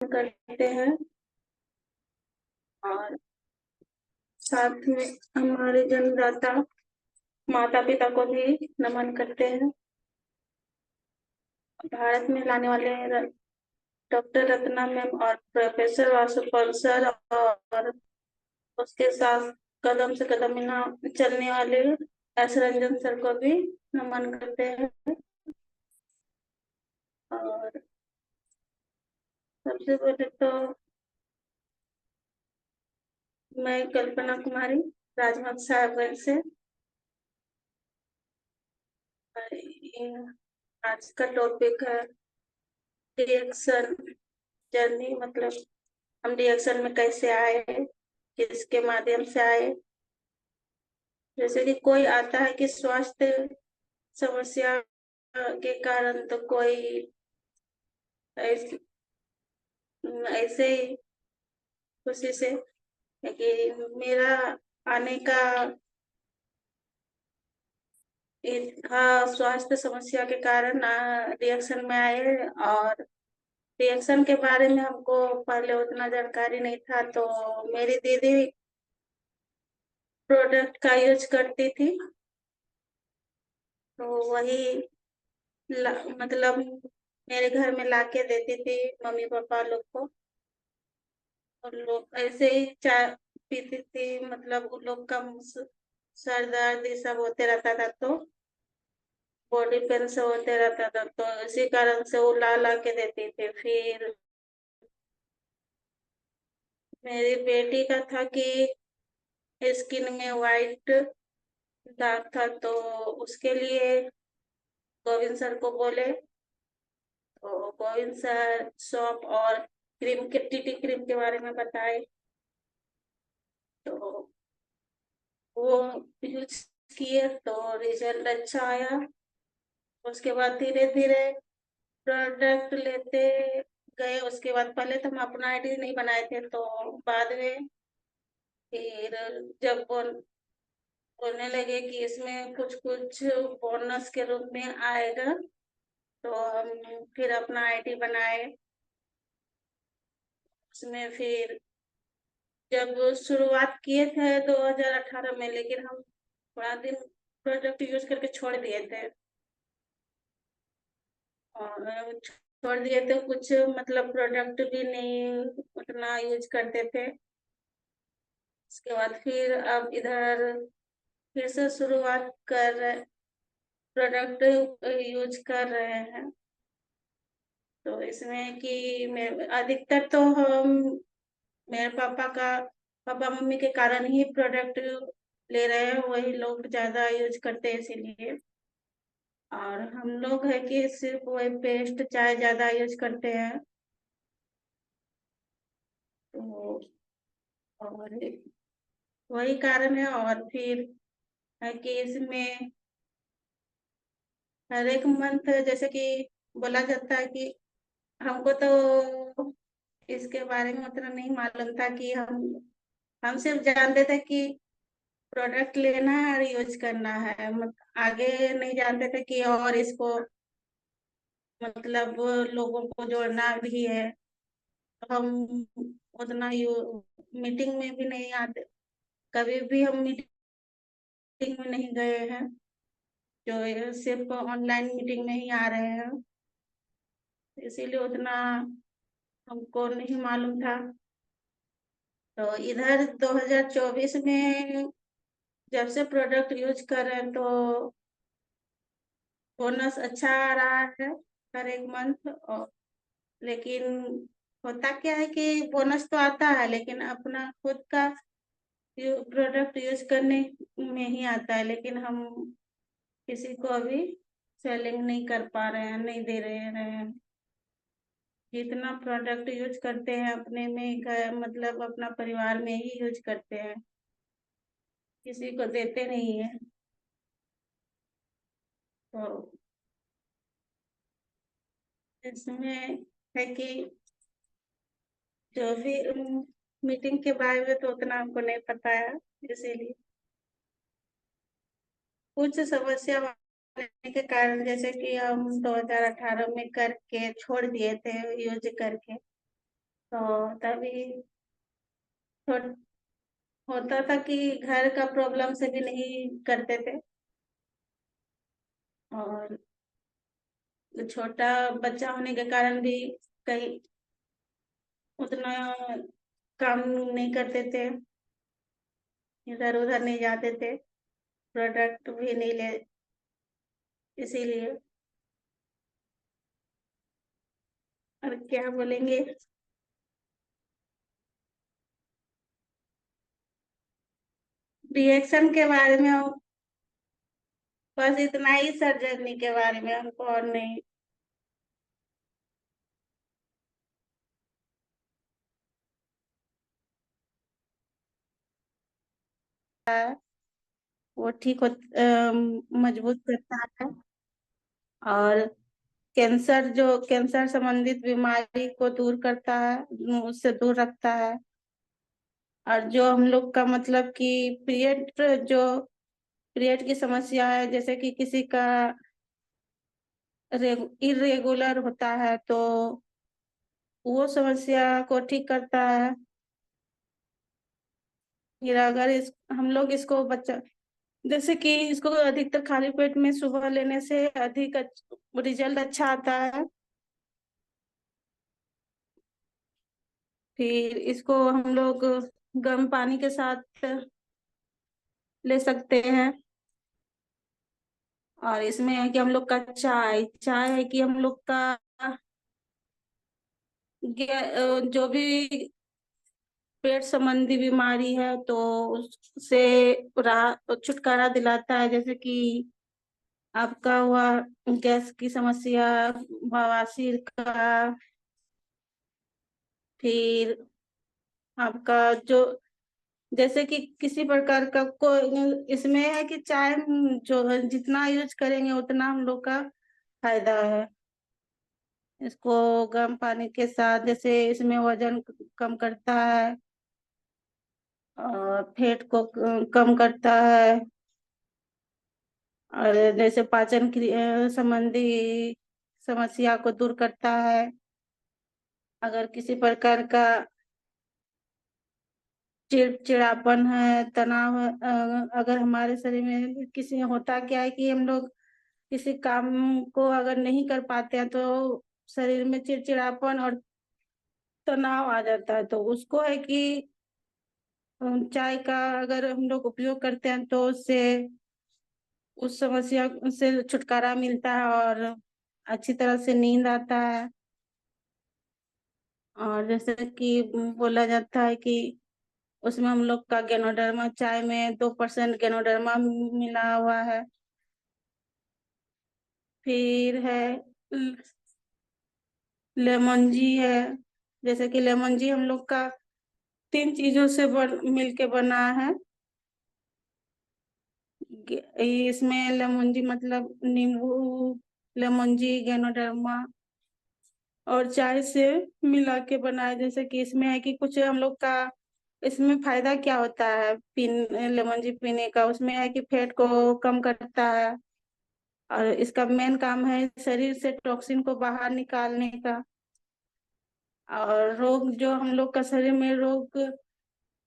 करते हैं और साथ में हमारे जन्मदाता माता पिता को भी नमन करते हैं। भारत में लाने वाले डॉक्टर रत्ना मैम और प्रोफेसर वासुपल सर और उसके साथ कदम से कदम मिला चलने वाले एस रंजन सर को भी नमन करते हैं। और सबसे पहले तो मैं कल्पना कुमारी राजमहल साहबगंज से। आज का टॉपिक है रिएक्शन जर्नी, मतलब हम रिएक्शन में कैसे आए, किसके माध्यम से आए। जैसे कि कोई आता है कि स्वास्थ्य समस्या के कारण, तो कोई ऐसे ऐसे ही खुशी से कि मेरा आने का हाँ स्वास्थ्य समस्या के कारण रिएक्शन में आए। और रिएक्शन के बारे में हमको पहले उतना जानकारी नहीं था, तो मेरी दीदी प्रोडक्ट का यूज करती थी, तो वही मतलब मेरे घर में लाके देती थी मम्मी पापा लोग को। और लोग ऐसे ही चाय पीती थी, मतलब उन लोग का सर दर्द ये सब होते रहता था, तो बॉडी पेन से होते रहता था, तो इसी कारण से वो ला ला के देती थी। फिर मेरी बेटी का था कि स्किन में वाइट दाग था, तो उसके लिए गोविंद सर को बोले, तो गोविंद सर सौंफ और क्रीम के टीटी क्रीम के बारे में बताए, तो वो यूज किए तो रिजल्ट अच्छा आया। उसके बाद धीरे धीरे प्रोडक्ट लेते गए। उसके बाद पहले तो हम अपना आईडी नहीं बनाए थे, तो बाद में फिर जब बोलने लगे कि इसमें कुछ कुछ बोनस के रूप में आएगा, तो हम फिर अपना आईडी बनाए। उसमें फिर जब शुरुआत किए थे 2018 में, लेकिन हम थोड़ा दिन प्रोडक्ट यूज करके छोड़ दिए थे। और छोड़ दिए थे कुछ, मतलब प्रोडक्ट भी नहीं उतना यूज करते थे। उसके बाद फिर अब इधर फिर से शुरुआत कर प्रोडक्ट यूज कर रहे हैं। तो इसमें कि मैं अधिकतर तो हम मेरे पापा मम्मी के कारण ही प्रोडक्ट ले रहे हैं, वही लोग ज्यादा यूज करते हैं इसीलिए। और हम लोग है कि सिर्फ वही पेस्ट चाय ज्यादा यूज करते हैं। तो और वही कारण है। और फिर है कि इसमें हर एक मंथ जैसे कि बोला जाता है कि हमको तो इसके बारे में उतना नहीं मालूम था कि हम सिर्फ जानते थे कि प्रोडक्ट लेना है और यूज करना है, आगे नहीं जानते थे कि और इसको मतलब लोगों को जोड़ना भी है। तो हम उतना मीटिंग में भी नहीं आते, कभी भी हम मीटिंग में नहीं गए हैं, जो ये सिर्फ ऑनलाइन मीटिंग में ही आ रहे हैं, इसीलिए उतना हमको नहीं मालूम था। तो इधर 2024 में जब से प्रोडक्ट यूज कर रहे हैं, तो बोनस अच्छा आ रहा है हर एक मंथ। और लेकिन होता क्या है कि बोनस तो आता है, लेकिन अपना खुद का प्रोडक्ट यूज करने में ही आता है, लेकिन हम किसी को अभी सेलिंग नहीं कर पा रहे हैं, नहीं दे रहे हैं। जितना प्रोडक्ट यूज करते हैं अपने में मतलब अपना परिवार में ही यूज करते हैं, किसी को देते नहीं है। तो इसमें है कि जो भी मीटिंग के बारे में तो उतना हमको नहीं पता है, इसीलिए कुछ समस्या होने के कारण, जैसे कि हम 2018 में करके छोड़ दिए थे यूज करके, तो तभी थोड़ा होता था कि घर का प्रॉब्लम से भी नहीं करते थे, और छोटा बच्चा होने के कारण भी कहीं उतना काम नहीं करते थे, इधर उधर नहीं जाते थे, प्रोडक्ट भी नहीं ले, इसीलिए। और क्या बोलेंगे। रिएक्शन के बारे में बस इतना ही, सर्जरी के बारे में हमको और नहीं। वो ठीक हो, मजबूत करता है, और कैंसर संबंधित बीमारी को दूर करता है, उससे दूर रखता है। और जो हम लोग का मतलब कि जो पीरियड की समस्या है, जैसे कि किसी का इरेगुलर होता है, तो वो समस्या को ठीक करता है। फिर अगर इस हम लोग इसको बच्चा, जैसे कि इसको अधिकतर खाली पेट में सुबह लेने से अधिक रिजल्ट अच्छा आता है। फिर इसको हम लोग गर्म पानी के साथ ले सकते हैं। और इसमें है कि हम लोग का चाय चाय है कि हम लोग का जो भी पेट संबंधी बीमारी है तो उससे छुटकारा दिलाता है, जैसे कि आपका हुआ गैस की समस्या, बवासीर का, फिर आपका जो, जैसे कि किसी प्रकार का कोई, इसमें है कि चाय जो जितना यूज करेंगे उतना हम लोग का फायदा है। इसको गर्म पानी के साथ, जैसे इसमें वजन कम करता है, और फैट को कम करता है, और जैसे पाचन क्रिया संबंधी समस्या को दूर करता है। अगर किसी प्रकार का चिड़चिड़ापन है, तनाव है, अगर हमारे शरीर में किसी होता क्या है कि हम लोग किसी काम को अगर नहीं कर पाते हैं, तो शरीर में चिड़चिड़ापन और तनाव आ जाता है, तो उसको है कि चाय का अगर हम लोग उपयोग करते हैं तो उससे उस समस्या से छुटकारा मिलता है, और अच्छी तरह से नींद आता है। और जैसे कि बोला जाता है कि उसमें हम लोग का गेनोडर्मा, चाय में 2% गेनोडर्मा मिला हुआ है। फिर है लेमन जी है, जैसे कि लेमन जी हम लोग का 3 चीजों से मिलके बना है। इसमें लेमन जी मतलब नींबू, लेमन जी, गेनोडर्मा और चाय से मिला के बनाया। जैसे कि इसमें है कि कुछ हम लोग का, इसमें फायदा क्या होता है लेमन जी पीने का, उसमें है कि फैट को कम करता है, और इसका मेन काम है शरीर से टॉक्सिन को बाहर निकालने का। और रोग, जो हम लोग का शरीर में रोग,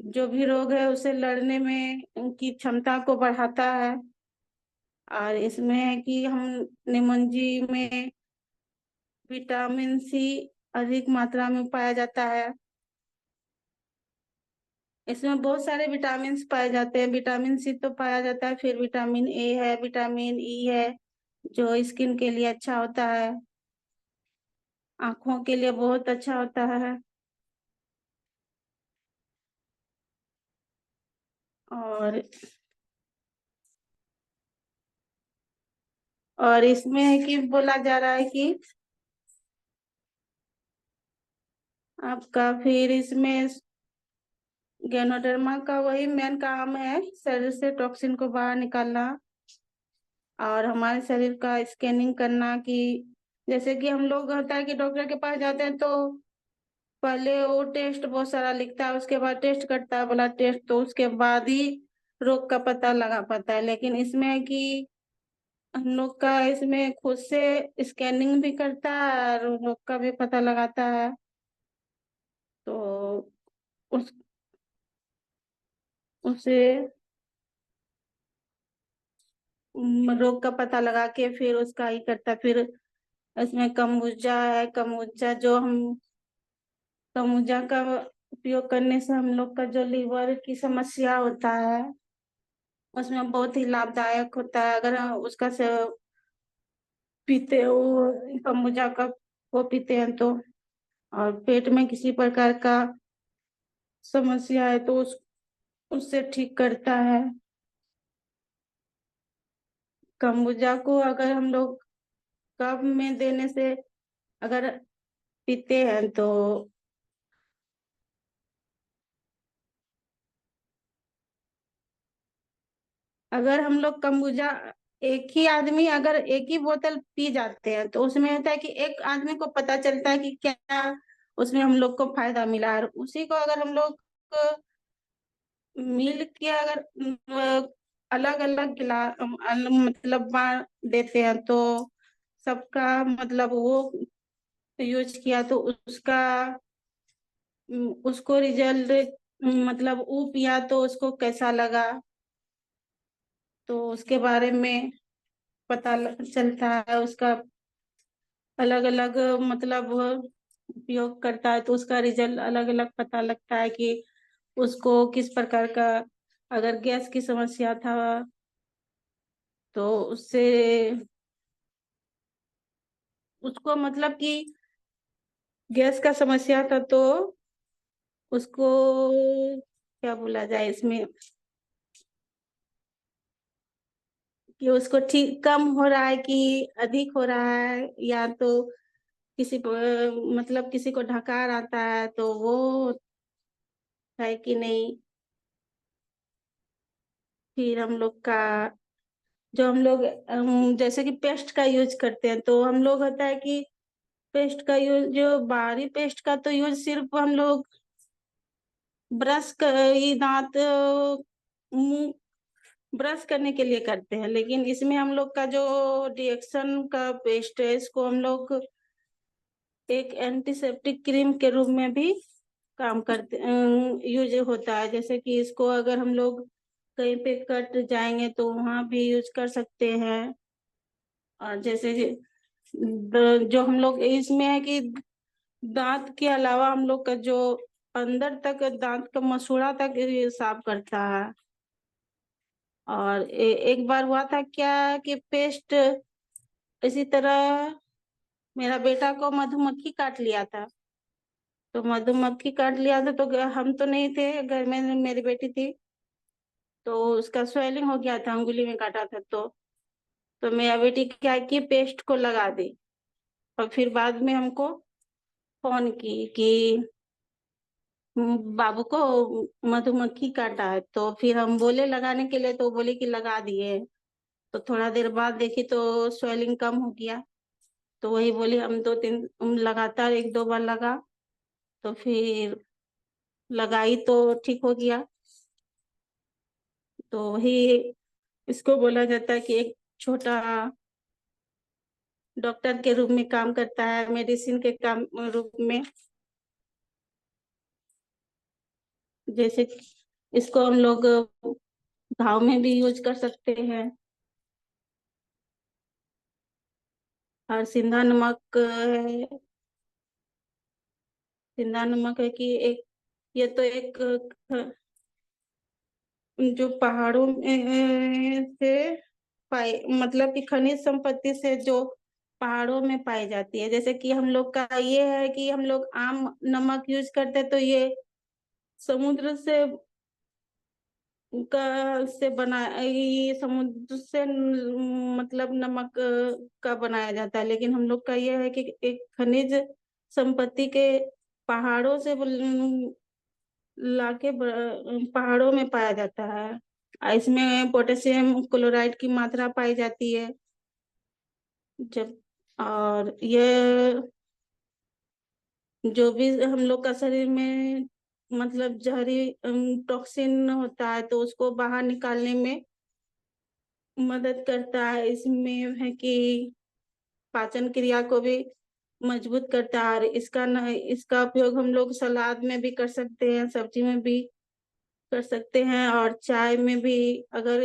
जो भी रोग है उसे लड़ने में की क्षमता को बढ़ाता है। और इसमें है कि हम लेमन जी में विटामिन सी अधिक मात्रा में पाया जाता है। इसमें बहुत सारे विटामिन पाए जाते हैं, विटामिन सी तो पाया जाता है, फिर विटामिन ए है, विटामिन ई है, जो स्किन के लिए अच्छा होता है, आंखों के लिए बहुत अच्छा होता है। और इसमें है कि बोला जा रहा है कि आपका फिर इसमें गैनोडर्मा का वही मेन काम है, शरीर से टॉक्सिन को बाहर निकालना, और हमारे शरीर का स्कैनिंग करना। कि जैसे कि हम लोग होता है कि डॉक्टर के पास जाते हैं, तो पहले वो टेस्ट बहुत सारा लिखता है, उसके बाद टेस्ट करता है ब्लड टेस्ट, तो उसके बाद ही रोग का पता लगा पाता है। लेकिन इसमें है कि हम लोग का इसमें खुद से स्कैनिंग भी करता है और रोग का भी पता लगाता है। उस उसे रोग का पता लगा के फिर उसका ही करता है। फिर इसमें कम्बुजा है, कम्बुजा जो हम कम्बुजा का उपयोग करने से हम लोग का जो लीवर की समस्या होता है उसमें बहुत ही लाभदायक होता है। अगर हम उसका से पीते हो कम्बुजा का वो पीते हैं तो, और पेट में किसी प्रकार का समस्या है तो उससे ठीक करता है। कम्बुजा को अगर हम लोग कप में देने से अगर पीते हैं तो अगर हम लोग कम्बुजा एक ही आदमी अगर एक ही बोतल पी जाते हैं तो उसमें होता है कि एक आदमी को पता चलता है कि क्या उसमें हम लोग को फायदा मिला है। और उसी को अगर हम लोग मिल के अगर अलग अलग गिलास मतलब बांट देते हैं तो सबका मतलब वो यूज किया तो उसका उसको रिजल्ट मतलब वो पिया तो उसको कैसा लगा तो उसके बारे में चलता है। उसका अलग अलग मतलब उपयोग करता है तो उसका रिजल्ट अलग अलग पता लगता है कि उसको किस प्रकार का अगर गैस की समस्या था तो उससे उसको मतलब कि गैस का समस्या था तो उसको क्या बोला जाए इसमें कि उसको ठीक कम हो रहा है कि अधिक हो रहा है, या तो मतलब किसी को ढकार आता है तो वो है कि नहीं। फिर हम लोग का जो हम लोग जैसे कि पेस्ट का यूज करते हैं तो हम लोग होता है कि पेस्ट का यूज जो बाहरी पेस्ट का तो यूज सिर्फ हम लोग ब्रश कर ये दांत मुंह ब्रश करने के लिए करते हैं। लेकिन इसमें हम लोग का जो डिएक्शन का पेस्ट है इसको हम लोग एक एंटीसेप्टिक क्रीम के रूप में भी काम करते यूज होता है। जैसे कि इसको अगर हम लोग कहीं पे कट जाएंगे तो वहां भी यूज कर सकते हैं। और जैसे जो हम लोग इसमें है कि दांत के अलावा हम लोग का जो अंदर तक दांत का मसूड़ा तक ये साफ करता है। और एक बार हुआ था क्या कि पेस्ट इसी तरह मेरा बेटा को मधुमक्खी काट लिया था। तो मधुमक्खी काट लिया था तो हम तो नहीं थे घर में, मेरी बेटी थी। तो उसका स्वेलिंग हो गया था, उंगली में काटा था तो मेरा बेटी क्या की पेस्ट को लगा दी। और फिर बाद में हमको फोन की कि बाबू को मधुमक्खी काटा है। तो फिर हम बोले लगाने के लिए तो बोले कि लगा दिए। तो थोड़ा देर बाद देखी तो स्वेलिंग कम हो गया। तो वही बोली हम 2-3 लगातार 1-2 बार लगा तो फिर लगाई तो ठीक हो गया। तो वही इसको बोला जाता है कि एक छोटा डॉक्टर के रूप में काम करता है, मेडिसिन के काम रूप में। जैसे कि इसको हम लोग घाव में भी यूज कर सकते हैं। और सिंधा नमक है, सिंधा नमक है कि एक ये तो एक जो पहाड़ों में से पाए मतलब कि खनिज संपत्ति से जो पहाड़ों में पाई जाती है। जैसे कि हम लोग का ये है कि हम लोग आम नमक यूज करते हैं तो ये समुद्र से का से बना ये समुद्र से मतलब नमक का बनाया जाता है। लेकिन हम लोग का ये है कि एक खनिज संपत्ति के पहाड़ों से लाके पहाड़ों में पाया जाता है। इसमें पोटेशियम क्लोराइड की मात्रा पाई जाती है। जब और ये जो भी हम लोग का शरीर में मतलब जहरी टॉक्सिन होता है तो उसको बाहर निकालने में मदद करता है। इसमें है कि पाचन क्रिया को भी मजबूत करता है। और इसका उपयोग हम लोग सलाद में भी कर सकते हैं, सब्जी में भी कर सकते हैं, और चाय में भी। अगर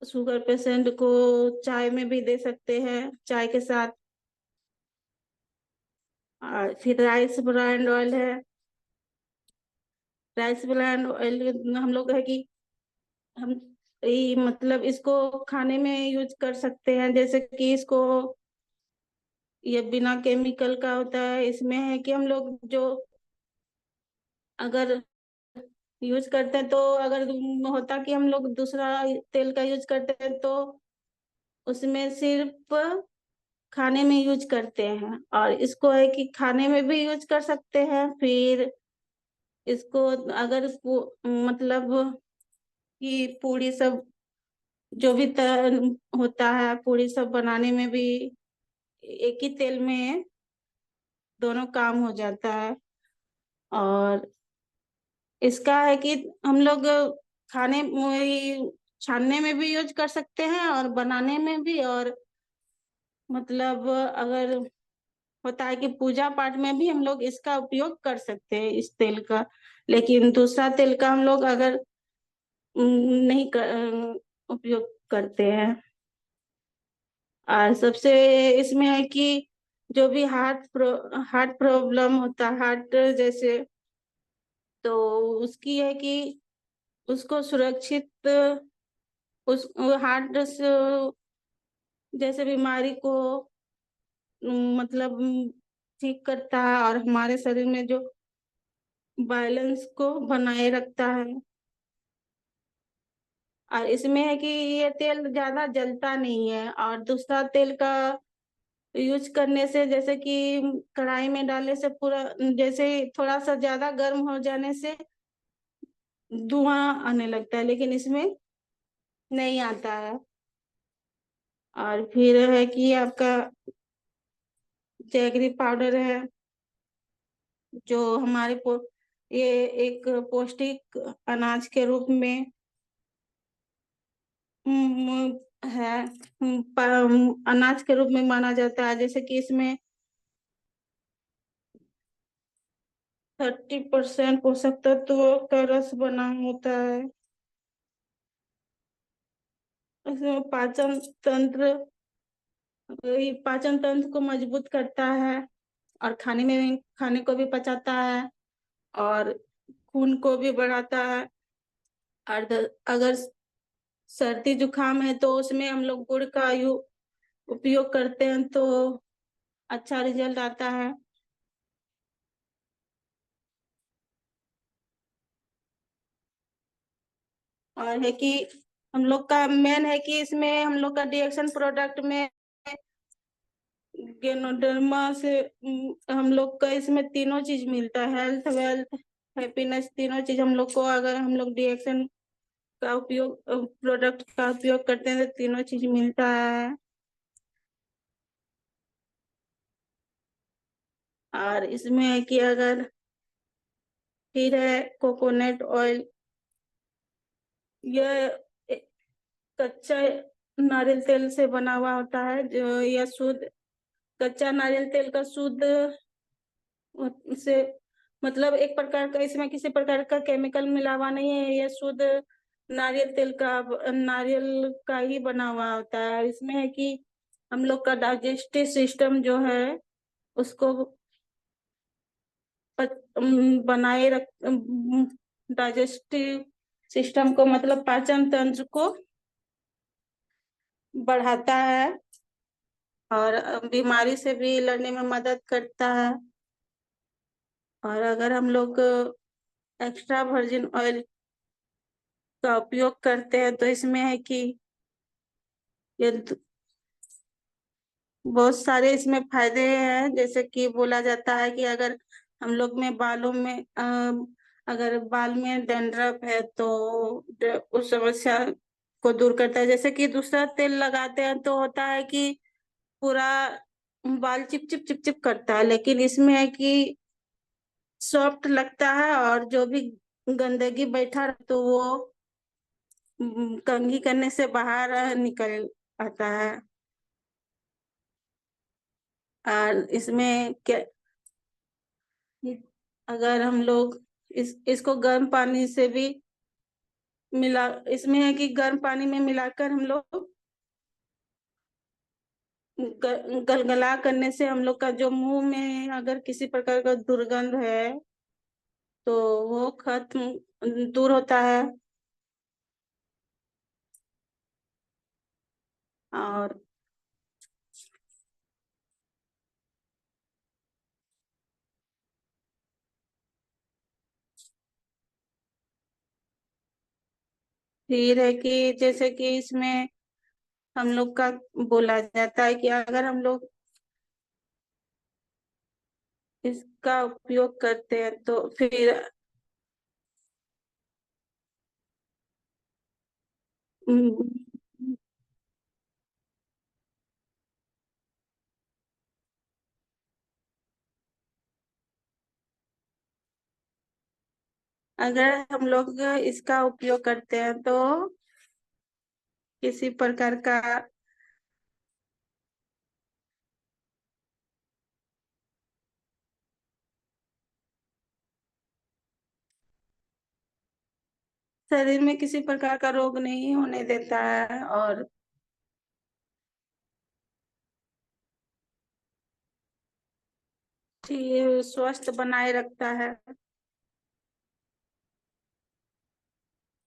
शुगर पेशेंट को चाय में भी दे सकते हैं, चाय के साथ। और फिर राइस ब्रांड ऑयल है। राइस ब्रांड ऑयल हम लोग है कि हम ये मतलब इसको खाने में यूज कर सकते हैं, जैसे कि इसको ये बिना केमिकल का होता है। इसमें है कि हम लोग जो अगर यूज करते हैं तो अगर होता कि हम लोग दूसरा तेल का यूज करते हैं तो उसमें सिर्फ खाने में यूज करते हैं, और इसको है कि खाने में भी यूज कर सकते हैं। फिर इसको अगर मतलब कि पूरी सब जो भी होता है, पूरी सब बनाने में भी एक ही तेल में दोनों काम हो जाता है। और इसका है कि हम लोग खाने छानने में भी यूज कर सकते हैं और बनाने में भी। और मतलब अगर होता है कि पूजा पाठ में भी हम लोग इसका उपयोग कर सकते हैं, इस तेल का। लेकिन दूसरा तेल का हम लोग अगर नहीं उपयोग करते हैं। और सबसे इसमें है कि जो भी हार्ट प्रॉब्लम होता है, हार्ट जैसे, तो उसकी है कि उसको सुरक्षित उस हार्ट जैसे बीमारी को मतलब ठीक करता है, और हमारे शरीर में जो बैलेंस को बनाए रखता है। और इसमें है कि ये तेल ज्यादा जलता नहीं है। और दूसरा तेल का यूज करने से, जैसे कि कढ़ाई में डालने से पूरा, जैसे थोड़ा सा ज्यादा गर्म हो जाने से धुआं आने लगता है, लेकिन इसमें नहीं आता है। और फिर है कि आपका जैगरी पाउडर है, जो ये एक पौष्टिक अनाज के रूप में है। अनाज के रूप में माना जाता है, जैसे कि इसमें 30% पोषक तत्वों का रस बना होता है। इसमें पाचन तंत्र को मजबूत करता है, और खाने को भी पचाता है, और खून को भी बढ़ाता है। और अगर सर्दी जुकाम है तो उसमें हम लोग गुड़ का उपयोग करते हैं तो अच्छा रिजल्ट आता है। और है कि हम लोग का मेन है कि इसमें हम लोग का रिएक्शन प्रोडक्ट में गेनोडर्मा से हम लोग का इसमें तीनों चीज मिलता है, हेल्थ, वेल्थ, हैप्पीनेस। तीनों चीज हम लोग को, अगर हम लोग रिएक्शन का उपयोग प्रोडक्ट का उपयोग करते हैं तो तीनों चीज मिलता है। और इसमें है कि अगर फिर है कोकोनट ऑयल। यह कच्चा नारियल तेल से बना हुआ होता है, जो यह शुद्ध कच्चा नारियल तेल का शुद्ध से मतलब एक प्रकार का, इसमें किसी प्रकार का केमिकल मिला हुआ नहीं है। यह शुद्ध नारियल का ही बना हुआ होता है। इसमें है कि हम लोग का डाइजेस्टिव सिस्टम जो है उसको बनाए रख डाइजेस्टिव सिस्टम को मतलब पाचन तंत्र को बढ़ाता है, और बीमारी से भी लड़ने में मदद करता है। और अगर हम लोग एक्स्ट्रा वर्जिन ऑयल का उपयोग करते हैं तो इसमें है कि ये बहुत सारे इसमें फायदे हैं। जैसे कि बोला जाता है कि अगर हम लोग में बालों में अगर बाल में डैंड्रफ है तो उस समस्या को दूर करता है। जैसे कि दूसरा तेल लगाते हैं तो होता है कि पूरा बाल चिप चिप चिप चिप करता है, लेकिन इसमें है कि सॉफ्ट लगता है, और जो भी गंदगी बैठा तो वो कंघी करने से बाहर निकल आता है। और इसमें क्या, अगर हम लोग इसको गर्म पानी से भी मिला, इसमें है कि गर्म पानी में मिलाकर हम लोग गलगला करने से हम लोग का जो मुंह में अगर किसी प्रकार का दुर्गंध है तो वो खत्म, दूर होता है। और फिर है कि जैसे कि इसमें हम लोग का बोला जाता है कि अगर हम लोग इसका उपयोग करते हैं तो फिर हम्म, अगर हम लोग इसका उपयोग करते हैं तो किसी प्रकार का शरीर में किसी प्रकार का रोग नहीं होने देता है और ये स्वस्थ बनाए रखता है।